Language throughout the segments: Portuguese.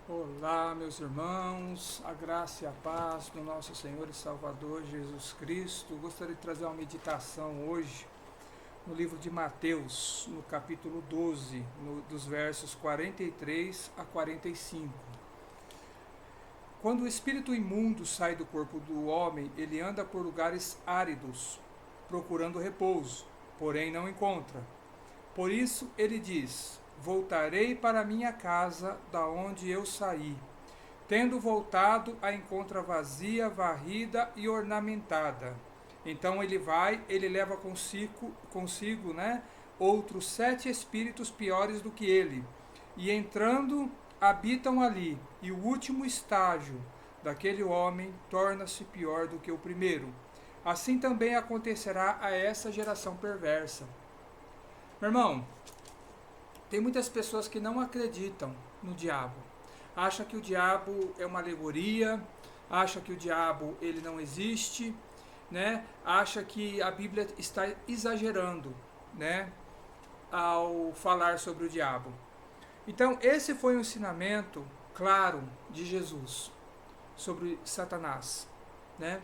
Olá, meus irmãos, a graça e a paz do nosso Senhor e Salvador Jesus Cristo. Gostaria de trazer uma meditação hoje no livro de Mateus, no capítulo 12, dos versos 43 a 45. Quando o espírito imundo sai do corpo do homem, ele anda por lugares áridos, procurando repouso, porém não encontra. Por isso ele diz: Voltarei para minha casa, da onde eu saí. Tendo voltado, a encontra vazia, varrida e ornamentada. Então ele leva consigo, outros 7 espíritos piores do que ele. E entrando, habitam ali. E o último estágio daquele homem torna-se pior do que o primeiro. Assim também acontecerá a essa geração perversa. Meu irmão, tem muitas pessoas que não acreditam no diabo. Acha que o diabo é uma alegoria, acha que o diabo ele não existe, né? Acha que a Bíblia está exagerando, né, ao falar sobre o diabo. Então, esse foi um ensinamento claro de Jesus sobre Satanás, né?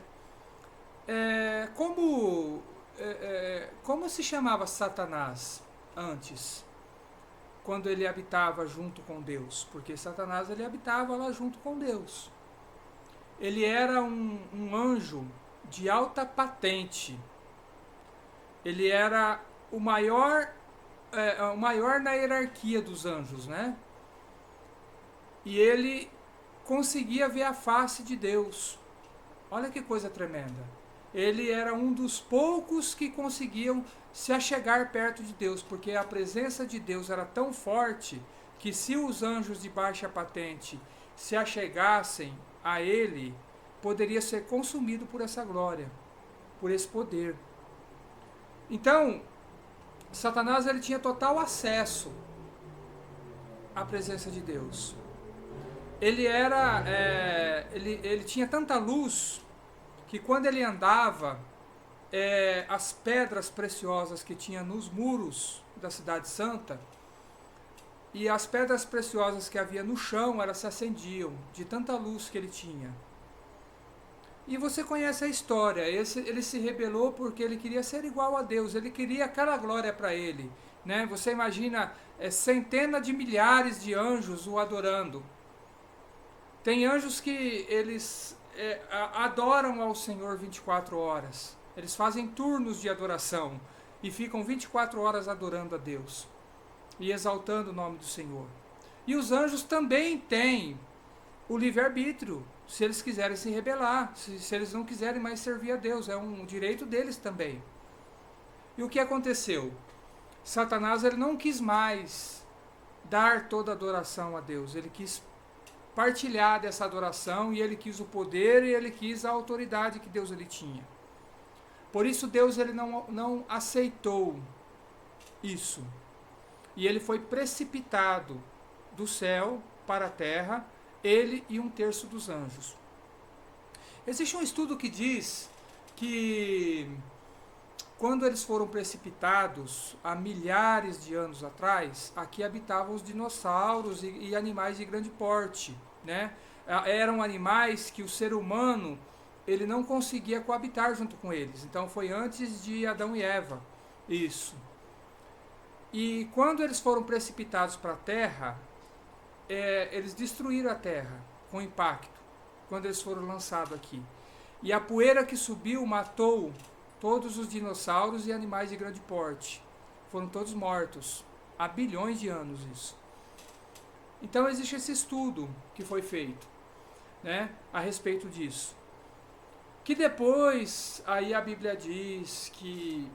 Como se chamava Satanás antes? Quando ele habitava junto com Deus, porque Satanás ele habitava lá junto com Deus. Ele era um anjo de alta patente. Ele era o maior na hierarquia dos anjos, né? E ele conseguia ver a face de Deus. Olha que coisa tremenda. Ele era um dos poucos que conseguiam se achegar perto de Deus, porque a presença de Deus era tão forte que se os anjos de baixa patente se achegassem a ele, poderia ser consumido por essa glória, por esse poder. Então, Satanás ele tinha total acesso à presença de Deus. Ele tinha tanta luz que quando ele andava, as pedras preciosas que tinha nos muros da cidade santa e as pedras preciosas que havia no chão, elas se acendiam de tanta luz que ele tinha. E você conhece a história. Ele se rebelou porque ele queria ser igual a Deus, ele queria aquela glória para ele, né? Você imagina centenas de milhares de anjos o adorando. Tem anjos que eles adoram ao Senhor 24 horas. Eles fazem turnos de adoração e ficam 24 horas adorando a Deus e exaltando o nome do Senhor. E os anjos também têm o livre-arbítrio, se eles quiserem se rebelar, se eles não quiserem mais servir a Deus, é um direito deles também. E o que aconteceu? Satanás ele não quis mais dar toda a adoração a Deus, ele quis partilhar dessa adoração e ele quis o poder e ele quis a autoridade que Deus ele tinha. Por isso Deus ele não aceitou isso. E ele foi precipitado do céu para a terra, ele e 1/3 dos anjos. Existe um estudo que diz que quando eles foram precipitados há milhares de anos atrás, aqui habitavam os dinossauros e animais de grande porte, né? Eram animais que o ser humano ele não conseguia coabitar junto com eles. Então foi antes de Adão e Eva. Isso. E quando eles foram precipitados para a Terra, eles destruíram a Terra com impacto, quando eles foram lançados aqui. E a poeira que subiu matou todos os dinossauros e animais de grande porte. Foram todos mortos. Há bilhões de anos isso. Então existe esse estudo que foi feito, né, a respeito disso. Que depois, aí a Bíblia diz que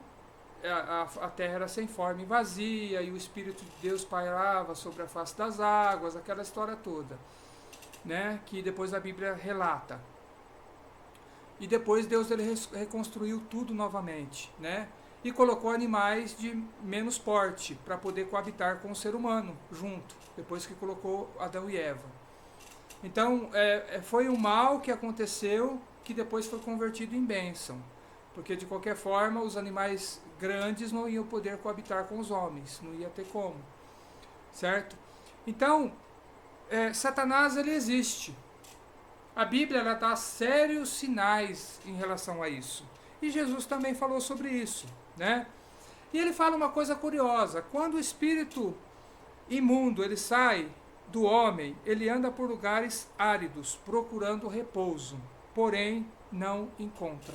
a terra era sem forma e vazia, e o Espírito de Deus pairava sobre a face das águas, aquela história toda, né, que depois a Bíblia relata. E depois Deus ele reconstruiu tudo novamente, né, e colocou animais de menos porte para poder coabitar com o ser humano junto, depois que colocou Adão e Eva. Então foi um mal que aconteceu que depois foi convertido em bênção, porque de qualquer forma os animais grandes não iam poder coabitar com os homens, não ia ter como, certo? Então Satanás ele existe. A Bíblia ela dá sérios sinais em relação a isso. E Jesus também falou sobre isso, né? E ele fala uma coisa curiosa. Quando o espírito imundo ele sai do homem, ele anda por lugares áridos, procurando repouso, porém não encontra.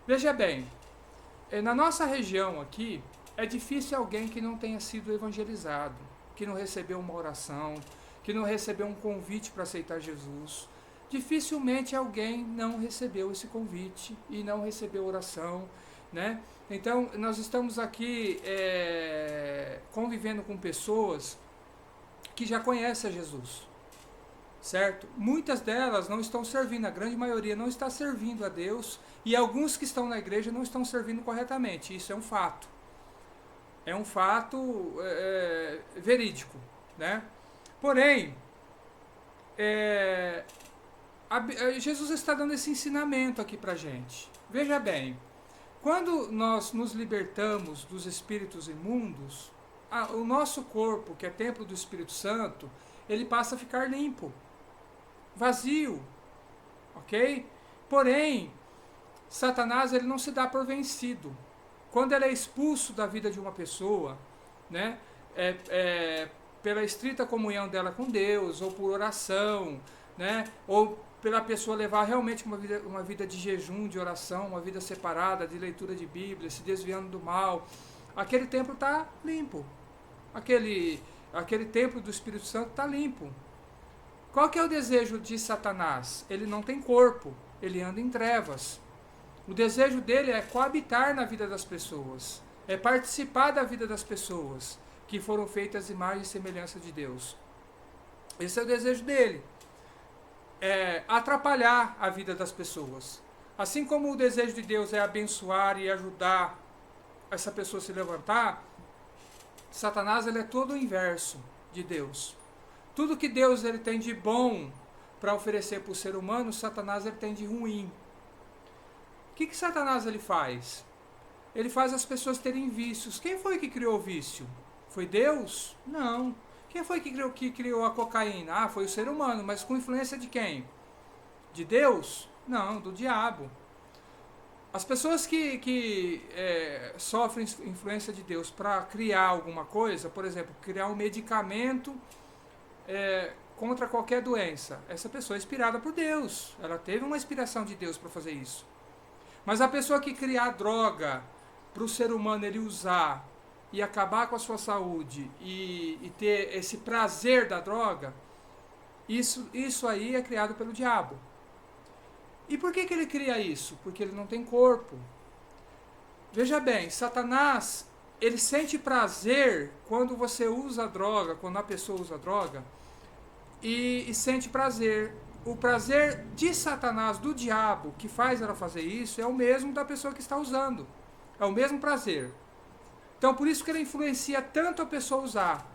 Veja bem, na nossa região aqui, é difícil alguém que não tenha sido evangelizado, que não recebeu uma oração, que não recebeu um convite para aceitar Jesus. Dificilmente alguém não recebeu esse convite e não recebeu oração, né? Então, nós estamos aqui convivendo com pessoas que já conhecem a Jesus, certo? Muitas delas não estão servindo, a grande maioria não está servindo a Deus, e alguns que estão na igreja não estão servindo corretamente. Isso é um fato. É um fato verídico, né? Porém, Jesus está dando esse ensinamento aqui pra gente. Veja bem, quando nós nos libertamos dos espíritos imundos, o nosso corpo, que é templo do Espírito Santo, ele passa a ficar limpo, vazio, ok? Porém, Satanás ele não se dá por vencido. Quando ele é expulso da vida de uma pessoa, né, pela estrita comunhão dela com Deus, ou por oração, né, ou pela pessoa levar realmente uma vida de jejum, de oração, uma vida separada, de leitura de Bíblia, se desviando do mal, aquele templo está limpo. Aquele templo do Espírito Santo está limpo. Qual que é o desejo de Satanás? Ele não tem corpo, ele anda em trevas. O desejo dele é coabitar na vida das pessoas, é participar da vida das pessoas que foram feitas imagem e semelhança de Deus. Esse é o desejo dele. Atrapalhar a vida das pessoas. Assim como o desejo de Deus é abençoar e ajudar essa pessoa a se levantar, Satanás ele é todo o inverso de Deus. Tudo que Deus ele tem de bom para oferecer para o ser humano, Satanás ele tem de ruim. O que Satanás ele faz? Ele faz as pessoas terem vícios. Quem foi que criou o vício? Foi Deus? Não. Quem foi que criou a cocaína? Foi o ser humano, mas com influência de quem? De Deus? Não, do diabo. As pessoas que sofrem influência de Deus para criar alguma coisa, por exemplo, criar um medicamento contra qualquer doença, essa pessoa é inspirada por Deus. Ela teve uma inspiração de Deus para fazer isso. Mas a pessoa que criar droga para o ser humano ele usar e acabar com a sua saúde e ter esse prazer da droga, isso aí é criado pelo diabo. E por que ele cria isso? Porque ele não tem corpo. Veja bem, Satanás, ele sente prazer quando você usa a droga, quando a pessoa usa a droga, e sente prazer. O prazer de Satanás, do diabo, que faz ela fazer isso, é o mesmo da pessoa que está usando. É o mesmo prazer. Então, por isso que ele influencia tanto a pessoa usar.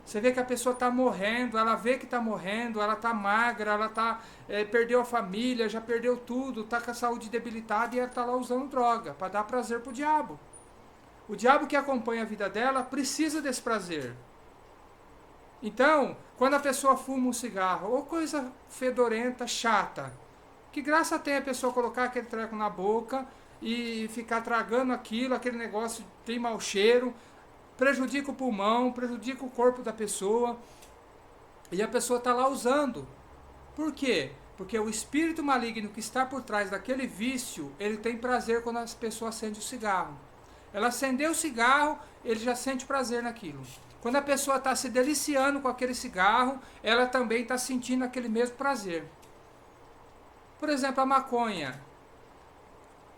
Você vê que a pessoa está morrendo, ela vê que está morrendo, ela está magra, ela perdeu a família, já perdeu tudo, está com a saúde debilitada e ela está lá usando droga para dar prazer para o diabo. O diabo que acompanha a vida dela precisa desse prazer. Então, quando a pessoa fuma um cigarro, ou coisa fedorenta, chata, que graça tem a pessoa colocar aquele treco na boca e ficar tragando aquilo, aquele negócio tem mau cheiro, prejudica o pulmão, prejudica o corpo da pessoa, e a pessoa está lá usando. Por quê? Porque o espírito maligno que está por trás daquele vício, ele tem prazer quando a pessoa acende o cigarro. Ela acendeu o cigarro, ele já sente prazer naquilo. Quando a pessoa está se deliciando com aquele cigarro, ela também está sentindo aquele mesmo prazer. Por exemplo, a maconha.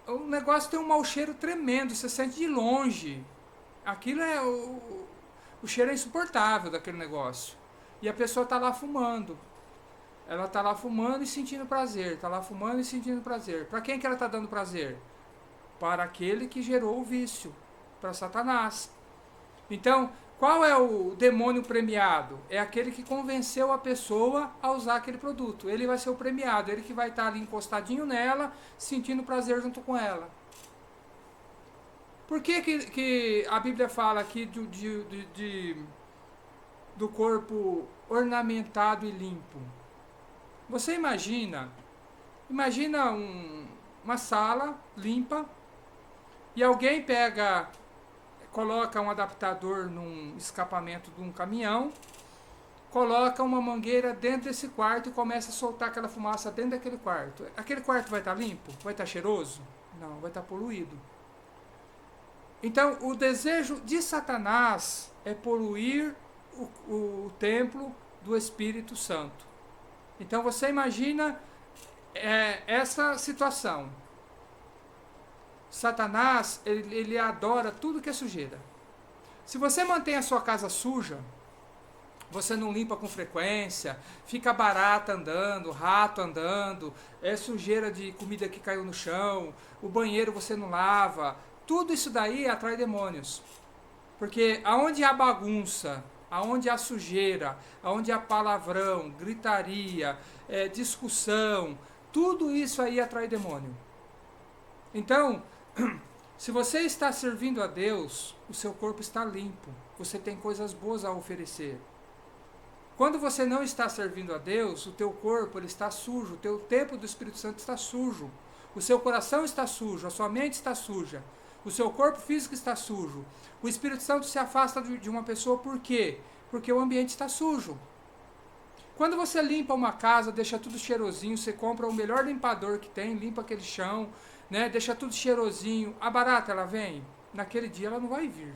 O negócio tem um mau cheiro tremendo, você sente de longe. Aquilo o cheiro é insuportável daquele negócio. E a pessoa está lá fumando. Ela está lá fumando e sentindo prazer. Está lá fumando e sentindo prazer. Para quem que ela está dando prazer? Para aquele que gerou o vício. Para Satanás. Então, qual é o demônio premiado? É aquele que convenceu a pessoa a usar aquele produto. Ele vai ser o premiado. Ele que vai estar ali encostadinho nela, sentindo prazer junto com ela. Por que a Bíblia fala aqui do corpo ornamentado e limpo. Você imagina uma sala limpa e alguém coloca um adaptador num escapamento de um caminhão, coloca uma mangueira dentro desse quarto e começa a soltar aquela fumaça dentro daquele quarto. Aquele quarto vai estar limpo? Vai estar cheiroso? Não, vai estar poluído. Então, o desejo de Satanás é poluir o templo do Espírito Santo. Então, você imagina essa situação. Satanás, ele adora tudo que é sujeira. Se você mantém a sua casa suja, você não limpa com frequência, fica barata andando, rato andando, sujeira de comida que caiu no chão, o banheiro você não lava, tudo isso daí atrai demônios. Porque aonde há bagunça, aonde há sujeira, aonde há palavrão, gritaria, discussão, tudo isso aí atrai demônio. Então, se você está servindo a Deus, o seu corpo está limpo, você tem coisas boas a oferecer. Quando você não está servindo a Deus, o teu corpo ele está sujo, o teu templo do Espírito Santo está sujo, o seu coração está sujo, a sua mente está suja, o seu corpo físico está sujo. O Espírito Santo se afasta de uma pessoa por quê? Porque o ambiente está sujo. Quando você limpa uma casa, deixa tudo cheirosinho, você compra o melhor limpador que tem, limpa aquele chão, né, deixa tudo cheirosinho, a barata ela vem? Naquele dia ela não vai vir.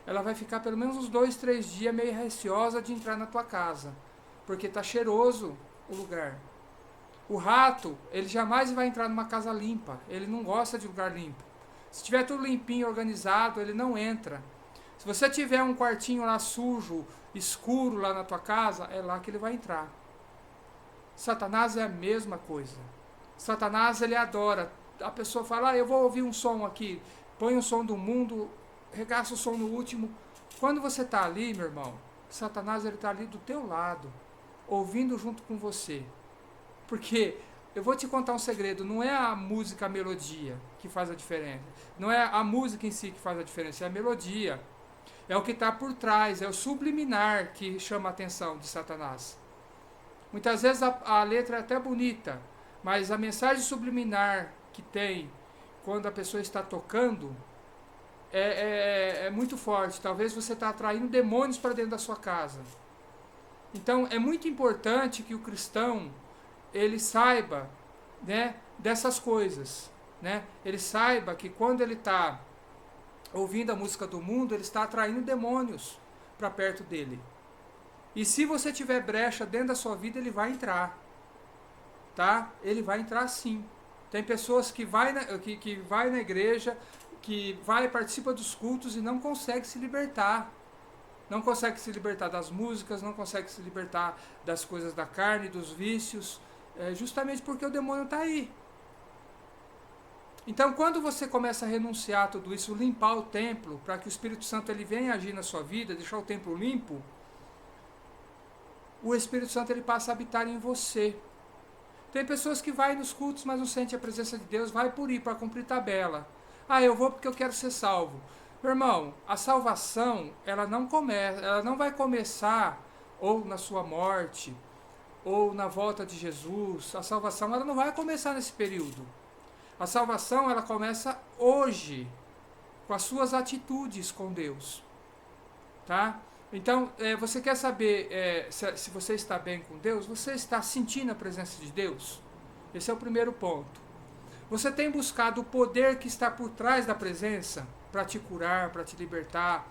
Ela vai ficar pelo menos uns 2, 3 dias meio receosa de entrar na tua casa, porque está cheiroso o lugar. O rato, ele jamais vai entrar numa casa limpa, ele não gosta de lugar limpo. Se tiver tudo limpinho, organizado, ele não entra. Se você tiver um quartinho lá sujo, escuro lá na tua casa, é lá que ele vai entrar. Satanás é a mesma coisa. Satanás, ele adora. A pessoa fala, eu vou ouvir um som aqui, põe um som do mundo, regaça o som no último. Quando você está ali, meu irmão, Satanás está ali do teu lado, ouvindo junto com você. Porque, eu vou te contar um segredo, não é a música, a melodia que faz a diferença. Não é a música em si que faz a diferença, é a melodia. É o que está por trás, é o subliminar que chama a atenção de Satanás. Muitas vezes a letra é até bonita, mas a mensagem subliminar que tem quando a pessoa está tocando é muito forte. Talvez você está atraindo demônios para dentro da sua casa. Então é muito importante que o cristão ele saiba, né, dessas coisas, né? Ele saiba que quando ele está ouvindo a música do mundo, ele está atraindo demônios para perto dele. E se você tiver brecha dentro da sua vida, ele vai entrar, tá? Ele vai entrar sim. Tem pessoas que vai na igreja, que participa dos cultos e não consegue se libertar. Não consegue se libertar das músicas, não consegue se libertar das coisas da carne, dos vícios, justamente porque o demônio está aí. Então, quando você começa a renunciar a tudo isso, limpar o templo, para que o Espírito Santo ele venha agir na sua vida, deixar o templo limpo, o Espírito Santo ele passa a habitar em você. Tem pessoas que vai nos cultos, mas não sente a presença de Deus, vai por ir, para cumprir tabela. Eu vou porque eu quero ser salvo. Meu irmão, a salvação, ela não vai começar ou na sua morte, ou na volta de Jesus. A salvação, ela não vai começar nesse período. A salvação, ela começa hoje, com as suas atitudes com Deus. Tá? Então, você quer saber se você está bem com Deus? Você está sentindo a presença de Deus? Esse é o primeiro ponto. Você tem buscado o poder que está por trás da presença para te curar, para te libertar?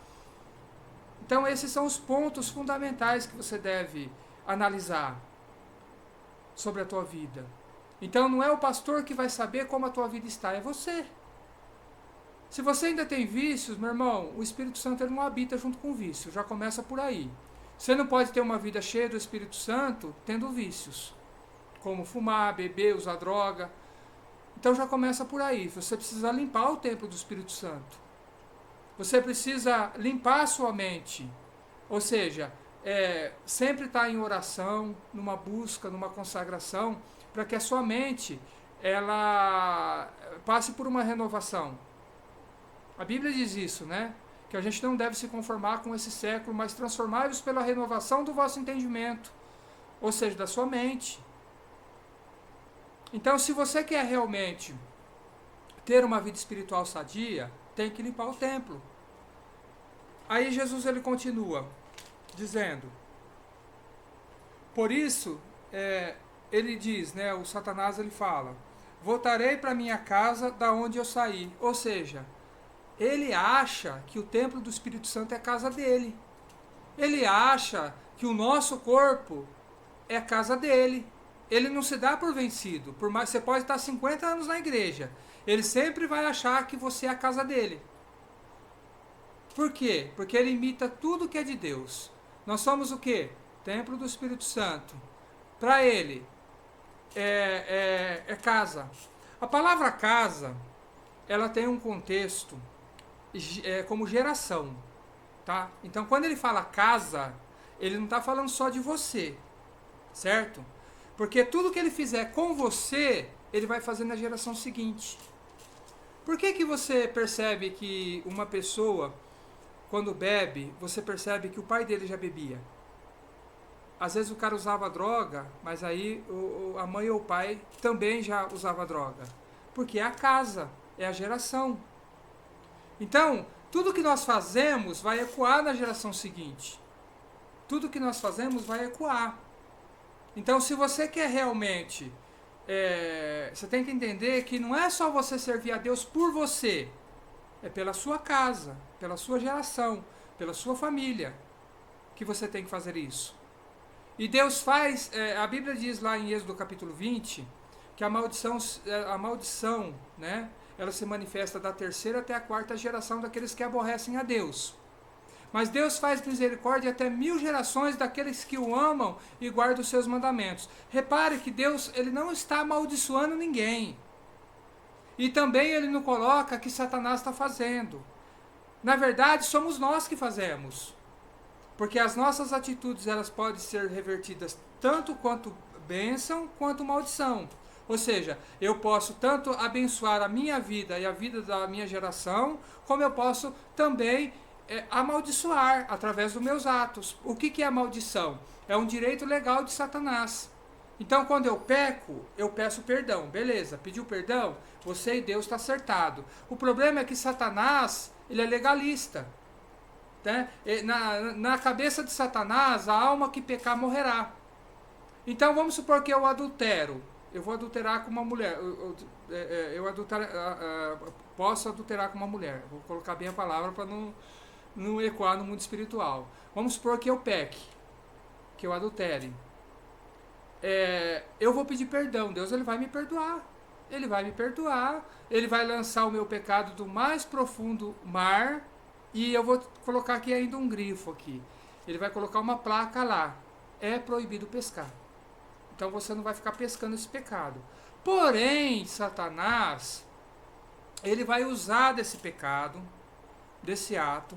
Então, esses são os pontos fundamentais que você deve analisar sobre a tua vida. Então, não é o pastor que vai saber como a tua vida está, é você. Se você ainda tem vícios, meu irmão, o Espírito Santo ele não habita junto com o vício, já começa por aí. Você não pode ter uma vida cheia do Espírito Santo tendo vícios, como fumar, beber, usar droga. Então já começa por aí, você precisa limpar o templo do Espírito Santo. Você precisa limpar a sua mente, ou seja, sempre estar em oração, numa busca, numa consagração, para que a sua mente ela passe por uma renovação. A Bíblia diz isso, né? que a gente não deve se conformar com esse século, mas transformai-vos pela renovação do vosso entendimento, ou seja, da sua mente. Então, se você quer realmente ter uma vida espiritual sadia, tem que limpar o templo. Aí Jesus ele continua dizendo, por isso, ele diz, né, o Satanás ele fala, voltarei para minha casa da onde eu saí. Ou seja, ele acha que o templo do Espírito Santo é a casa dele. Ele acha que o nosso corpo é a casa dele. Ele não se dá por vencido. Por mais, você pode estar 50 anos na igreja. Ele sempre vai achar que você é a casa dele. Por quê? Porque ele imita tudo que é de Deus. Nós somos o quê? Templo do Espírito Santo. Para ele, é casa. A palavra casa, ela tem um contexto como geração. Tá? Então, quando ele fala casa, ele não está falando só de você. Certo? Porque tudo que ele fizer com você, ele vai fazer na geração seguinte. Por que você percebe que uma pessoa, quando bebe, você percebe que o pai dele já bebia? Às vezes o cara usava droga, mas aí a mãe ou o pai também já usava droga. Porque é a casa, é a geração. Então, tudo que nós fazemos vai ecoar na geração seguinte. Tudo que nós fazemos vai ecoar. Então, se você quer realmente, você tem que entender que não é só você servir a Deus por você, é pela sua casa, pela sua geração, pela sua família, que você tem que fazer isso. E Deus faz, a Bíblia diz lá em Êxodo capítulo 20, que a maldição, né, ela se manifesta da terceira até a quarta geração daqueles que aborrecem a Deus. Mas Deus faz misericórdia até 1000 gerações daqueles que o amam e guardam os seus mandamentos. Repare que Deus ele não está amaldiçoando ninguém. E também ele não coloca que Satanás está fazendo. Na verdade, somos nós que fazemos. Porque as nossas atitudes elas podem ser revertidas tanto quanto bênção quanto maldição. Ou seja, eu posso tanto abençoar a minha vida e a vida da minha geração, como eu posso também amaldiçoar através dos meus atos. O que é a maldição? É um direito legal de Satanás. Então, quando eu peco, eu peço perdão. Beleza, pediu perdão? Você e Deus está acertado. O problema é que Satanás, ele é legalista. Né? Na cabeça de Satanás, a alma que pecar morrerá. Então, vamos supor que eu adultero. Eu vou adulterar com uma mulher. Posso adulterar com uma mulher. Vou colocar bem a palavra para não ecoar no mundo espiritual. Vamos supor que eu peque, que eu adultere. Eu vou pedir perdão. Deus ele vai me perdoar. Ele vai me perdoar. Ele vai lançar o meu pecado do mais profundo mar. E eu vou colocar aqui ainda um grifo aqui. Ele vai colocar uma placa lá. É proibido pescar. Então você não vai ficar pescando esse pecado. Porém, Satanás, ele vai usar desse pecado, desse ato,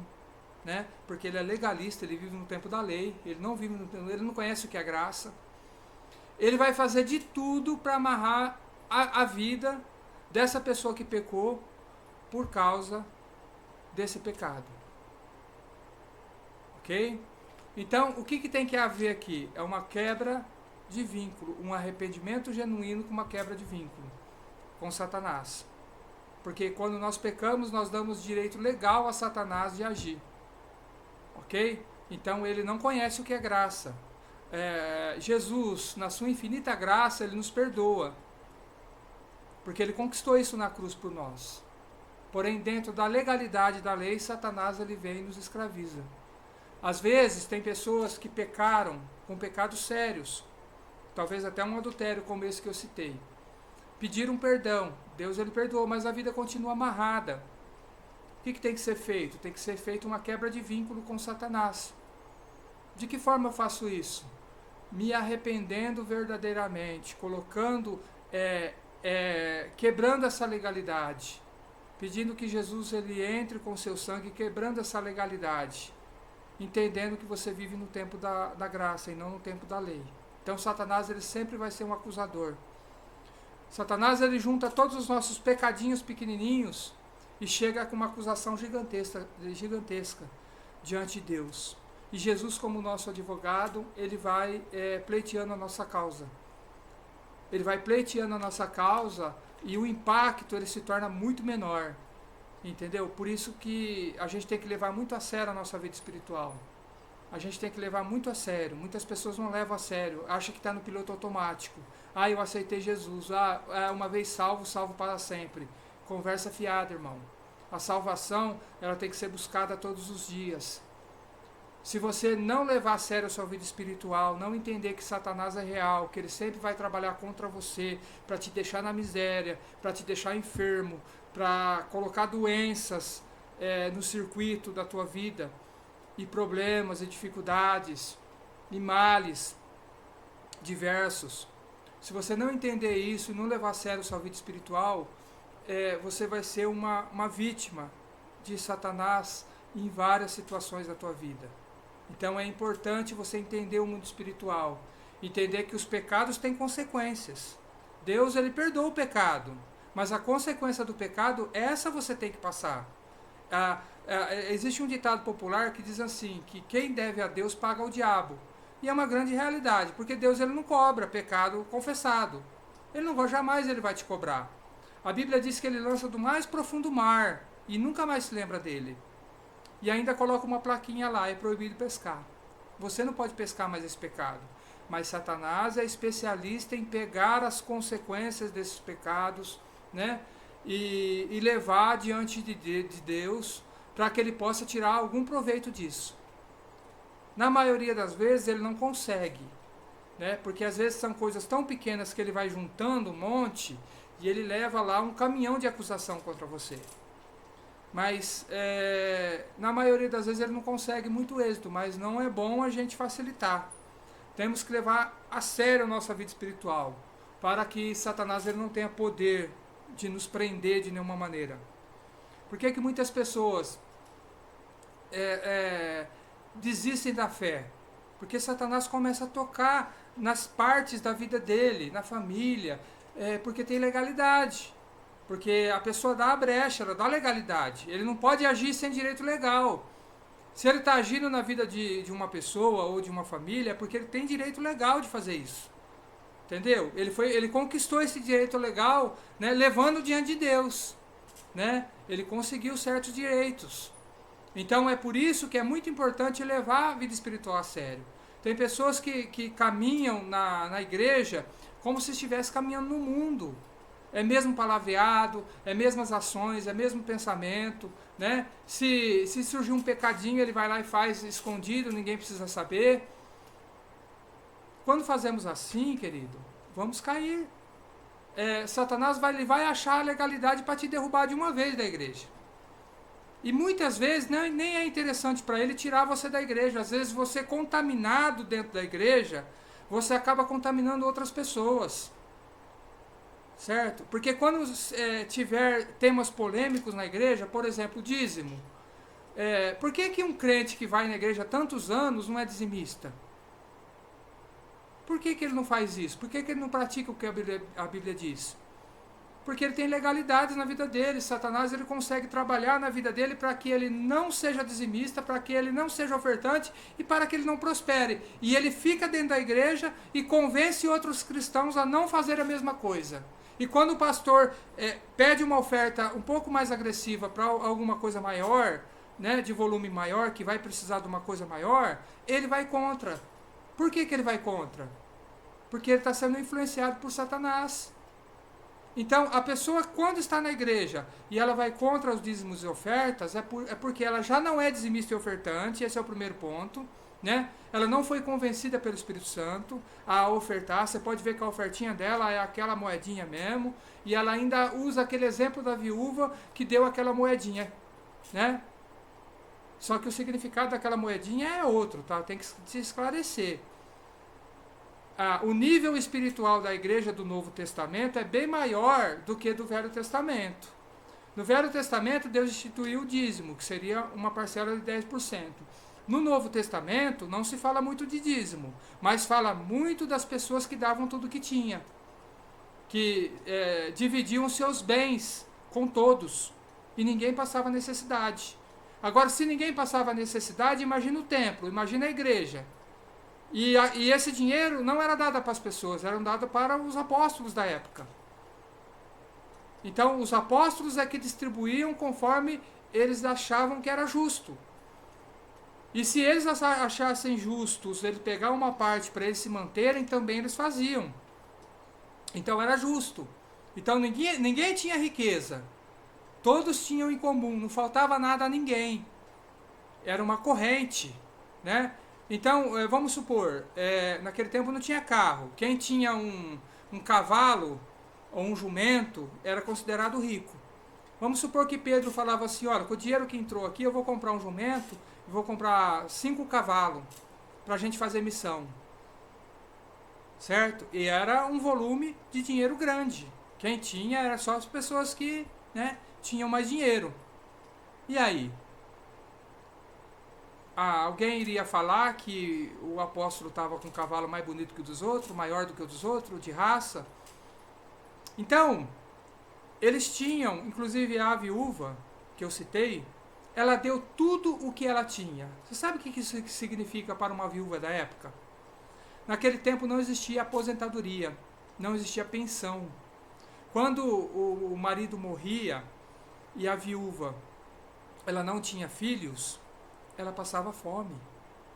né? Porque ele é legalista, ele vive no tempo da lei, ele não conhece o que é graça. Ele vai fazer de tudo para amarrar a vida dessa pessoa que pecou por causa desse pecado. Ok? Então, o que tem que haver aqui? É uma quebra de vínculo, um arrependimento genuíno com uma quebra de vínculo com Satanás. Porque quando nós pecamos, nós damos direito legal a Satanás de agir. Ok? Então ele não conhece o que é graça. Jesus, na sua infinita graça, ele nos perdoa. Porque ele conquistou isso na cruz por nós. Porém, dentro da legalidade da lei, Satanás ele vem e nos escraviza. Às vezes, tem pessoas que pecaram com pecados sérios. Talvez até um adultério como esse que eu citei. Pediram perdão. Deus ele perdoou, mas a vida continua amarrada. O que tem que ser feito? Tem que ser feita uma quebra de vínculo com Satanás. De que forma eu faço isso? Me arrependendo verdadeiramente, colocando, quebrando essa legalidade, pedindo que Jesus ele entre com seu sangue, quebrando essa legalidade, entendendo que você vive no tempo da graça e não no tempo da lei. Então Satanás ele sempre vai ser um acusador. Satanás ele junta todos os nossos pecadinhos pequenininhos e chega com uma acusação gigantesca diante de Deus. E Jesus, como nosso advogado, ele vai pleiteando a nossa causa. Ele vai pleiteando a nossa causa e o impacto ele se torna muito menor. Entendeu? Por isso que a gente tem que levar muito a sério a nossa vida espiritual. A gente tem que levar muito a sério. Muitas pessoas não levam a sério. Acham que está no piloto automático. Ah, eu aceitei Jesus. Ah, uma vez salvo, salvo para sempre. Conversa fiada, irmão. A salvação, ela tem que ser buscada todos os dias. Se você não levar a sério a sua vida espiritual, não entender que Satanás é real, que ele sempre vai trabalhar contra você, para te deixar na miséria, para te deixar enfermo, para colocar doenças no circuito da tua vida, e problemas, e dificuldades, e males diversos. Se você não entender isso e não levar a sério a sua vida espiritual, você vai ser uma vítima de Satanás em várias situações da tua vida. Então é importante você entender o mundo espiritual, entender que os pecados têm consequências. Deus ele perdoa o pecado, mas a consequência do pecado, essa você tem que passar. Existe um ditado popular que diz assim, que quem deve a Deus paga ao diabo. E é uma grande realidade, porque Deus ele não cobra pecado confessado. Jamais ele vai te cobrar. A Bíblia diz que ele lança do mais profundo mar e nunca mais se lembra dele. E ainda coloca uma plaquinha lá, é proibido pescar. Você não pode pescar mais esse pecado. Mas Satanás é especialista em pegar as consequências desses pecados, né? E levar diante de Deus para que ele possa tirar algum proveito disso. Na maioria das vezes ele não consegue, né? Porque às vezes são coisas tão pequenas que ele vai juntando um monte e ele leva lá um caminhão de acusação contra você. Mas na maioria das vezes ele não consegue muito êxito, mas não é bom a gente facilitar. Temos que levar a sério a nossa vida espiritual, para que Satanás ele não tenha poder de nos prender de nenhuma maneira. Por que muitas pessoas desistem da fé? Porque Satanás começa a tocar nas partes da vida dele, na família, porque tem legalidade. Porque a pessoa dá a brecha, ela dá legalidade. Ele não pode agir sem direito legal. Se ele está agindo na vida de uma pessoa ou de uma família, é porque ele tem direito legal de fazer isso. Entendeu? Ele conquistou esse direito legal, né, levando diante de Deus. Né? Ele conseguiu certos direitos. Então é por isso que é muito importante levar a vida espiritual a sério. Tem pessoas que caminham na igreja como se estivesse caminhando no mundo. É mesmo palavreado, é mesmas ações, é mesmo pensamento, né? Se surgir um pecadinho, ele vai lá e faz escondido, ninguém precisa saber. Quando fazemos assim, querido, vamos cair. Satanás vai achar a legalidade para te derrubar de uma vez da igreja. E muitas vezes nem é interessante para ele tirar você da igreja. Às vezes você contaminado dentro da igreja, você acaba contaminando outras pessoas. Certo? Porque quando tiver temas polêmicos na igreja, por exemplo, dízimo, por que um crente que vai na igreja há tantos anos não é dizimista? Por que ele não faz isso? Por que ele não pratica o que a Bíblia diz? Porque ele tem legalidades na vida dele. Satanás ele consegue trabalhar na vida dele para que ele não seja dizimista, para que ele não seja ofertante e para que ele não prospere. E ele fica dentro da igreja e convence outros cristãos a não fazer a mesma coisa. E quando o pastor pede uma oferta um pouco mais agressiva para alguma coisa maior, né, de volume maior, que vai precisar de uma coisa maior, ele vai contra. Por que ele vai contra? Porque ele está sendo influenciado por Satanás. Então, a pessoa, quando está na igreja e ela vai contra os dízimos e ofertas, é porque ela já não é dizimista e ofertante, esse é o primeiro ponto. Né? Ela não foi convencida pelo Espírito Santo a ofertar. Você pode ver que a ofertinha dela é aquela moedinha mesmo, e ela ainda usa aquele exemplo da viúva que deu aquela moedinha, né? Só que o significado daquela moedinha é outro, tá? Tem que se esclarecer. O nível espiritual da igreja do Novo Testamento é bem maior do que do Velho Testamento. No Velho Testamento, Deus instituiu o dízimo, que seria uma parcela de 10%. No Novo Testamento não se fala muito de dízimo, mas fala muito das pessoas que davam tudo que tinha, que dividiam seus bens com todos. e ninguém passava necessidade. Agora, se ninguém passava necessidade, imagina o templo, imagina a igreja. E esse dinheiro não era dado para as pessoas, era dado para os apóstolos da época. Então, os apóstolos é que distribuíam conforme eles achavam que era justo. E se eles achassem justos ele pegar uma parte para eles se manterem, também eles faziam. Então era justo. Então ninguém tinha riqueza. Todos tinham em comum, não faltava nada a ninguém. Era uma corrente, né? Então, vamos supor, naquele tempo não tinha carro. Quem tinha um cavalo ou um jumento era considerado rico. Vamos supor que Pedro falava assim, olha, com o dinheiro que entrou aqui eu vou comprar um jumento, vou comprar 5 cavalos para a gente fazer missão. Certo? E era um volume de dinheiro grande. Quem tinha era só as pessoas que, né, tinham mais dinheiro. E aí? Alguém iria falar que o apóstolo estava com um cavalo mais bonito que o dos outros, maior do que o dos outros, de raça? Então, eles tinham, inclusive a viúva, que eu citei, ela deu tudo o que ela tinha. Você sabe o que isso significa para uma viúva da época? Naquele tempo não existia aposentadoria, não existia pensão. Quando o marido morria e a viúva ela não tinha filhos, ela passava fome,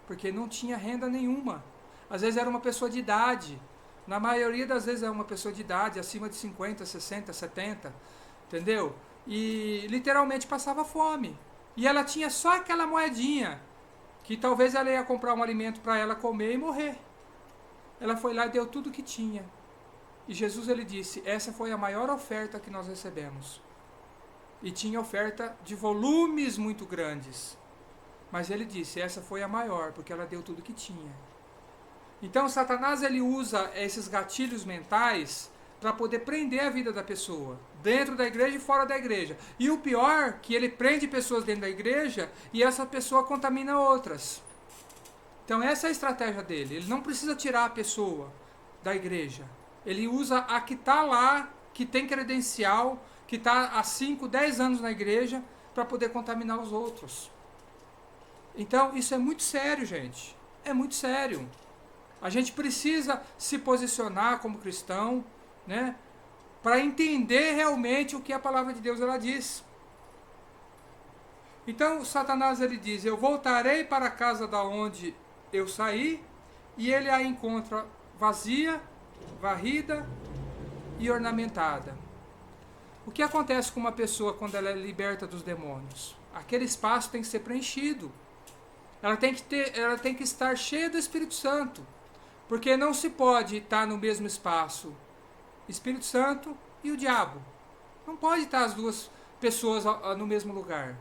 porque não tinha renda nenhuma. Às vezes era uma pessoa de idade, na maioria das vezes é uma pessoa de idade, acima de 50, 60, 70, entendeu? E literalmente passava fome. E ela tinha só aquela moedinha, que talvez ela ia comprar um alimento para ela comer e morrer. Ela foi lá e deu tudo o que tinha. E Jesus ele disse, essa foi a maior oferta que nós recebemos. E tinha oferta de volumes muito grandes. Mas ele disse, essa foi a maior, porque ela deu tudo o que tinha. Então Satanás ele usa esses gatilhos mentais para poder prender a vida da pessoa, dentro da igreja e fora da igreja. E o pior, que ele prende pessoas dentro da igreja e essa pessoa contamina outras. Então essa é a estratégia dele. Ele não precisa tirar a pessoa da igreja. Ele usa a que está lá, que tem credencial, que está há 5, 10 anos na igreja, para poder contaminar os outros. Então isso é muito sério, gente. É muito sério. A gente precisa se posicionar como cristão, né, para entender realmente o que a palavra de Deus ela diz. Então Satanás ele diz, eu voltarei para a casa da onde eu saí, e ele a encontra vazia, varrida e ornamentada. O que acontece com uma pessoa quando ela é liberta dos demônios? Aquele espaço tem que ser preenchido. Ela tem que estar cheia do Espírito Santo. Porque não se pode estar no mesmo espaço Espírito Santo e o diabo. Não pode estar as duas pessoas no mesmo lugar.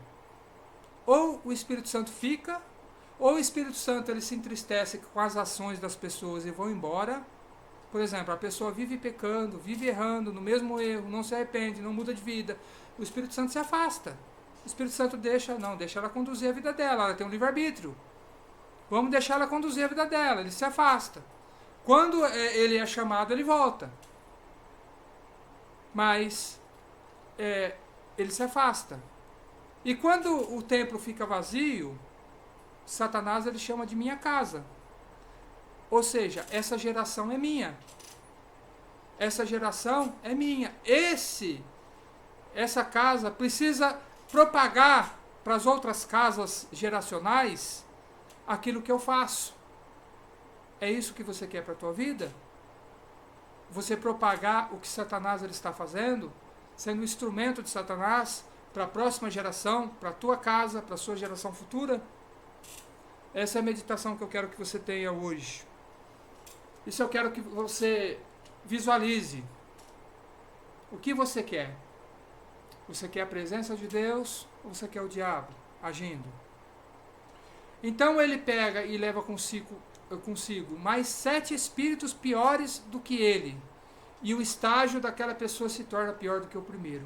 Ou o Espírito Santo fica, ou o Espírito Santo ele se entristece com as ações das pessoas e vão embora. Por exemplo, a pessoa vive pecando, vive errando, no mesmo erro, não se arrepende, não muda de vida. O Espírito Santo se afasta. O Espírito Santo deixa ela conduzir a vida dela, ela tem um livre-arbítrio. Vamos deixar ela conduzir a vida dela, ele se afasta. Quando ele é chamado, ele volta. Mas ele se afasta. E quando o templo fica vazio, Satanás ele chama de minha casa. Ou seja, essa geração é minha. Essa geração é minha. Essa casa precisa propagar para as outras casas geracionais aquilo que eu faço. É isso que você quer para a tua vida? Você propagar o que Satanás ele está fazendo, sendo um instrumento de Satanás para a próxima geração, para a tua casa, para a sua geração futura? Essa é a meditação que eu quero que você tenha hoje. Isso eu quero que você visualize. O que você quer? Você quer a presença de Deus ou você quer o diabo agindo? Então ele pega e leva consigo mais 7 espíritos piores do que ele. E o estágio daquela pessoa se torna pior do que o primeiro.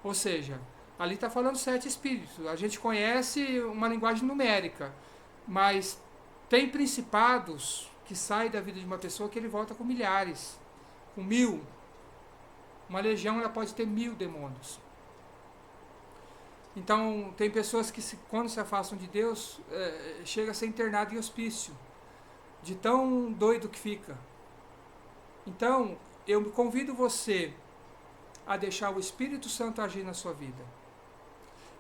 Ou seja, ali está falando 7 espíritos. A gente conhece uma linguagem numérica, mas tem principados que saem da vida de uma pessoa que ele volta com milhares, com 1000. Uma legião ela pode ter 1000 demônios. Então, tem pessoas que, quando se afastam de Deus, chega a ser internado em hospício, de tão doido que fica. Então, eu convido você a deixar o Espírito Santo agir na sua vida.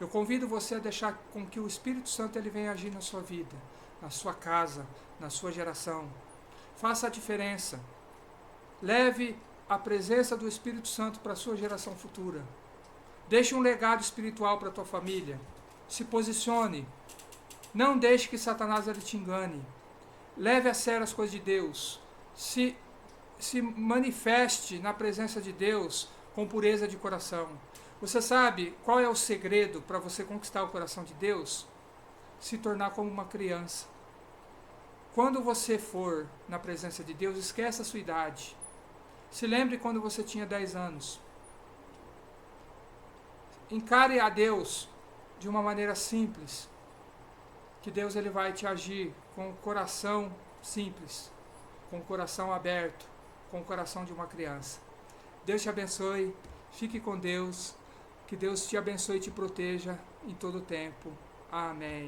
Eu convido você a deixar com que o Espírito Santo ele venha agir na sua vida, na sua casa, na sua geração. Faça a diferença. Leve a presença do Espírito Santo para a sua geração futura. Deixe um legado espiritual para a tua família. Se posicione. Não deixe que Satanás ele te engane. Leve a sério as coisas de Deus. Se manifeste na presença de Deus com pureza de coração. Você sabe qual é o segredo para você conquistar o coração de Deus? Se tornar como uma criança. Quando você for na presença de Deus, esqueça a sua idade. Se lembre quando você tinha 10 anos. Encare a Deus de uma maneira simples, que Deus ele vai te agir com o coração simples, com o coração aberto, com o coração de uma criança. Deus te abençoe, fique com Deus, que Deus te abençoe e te proteja em todo o tempo. Amém.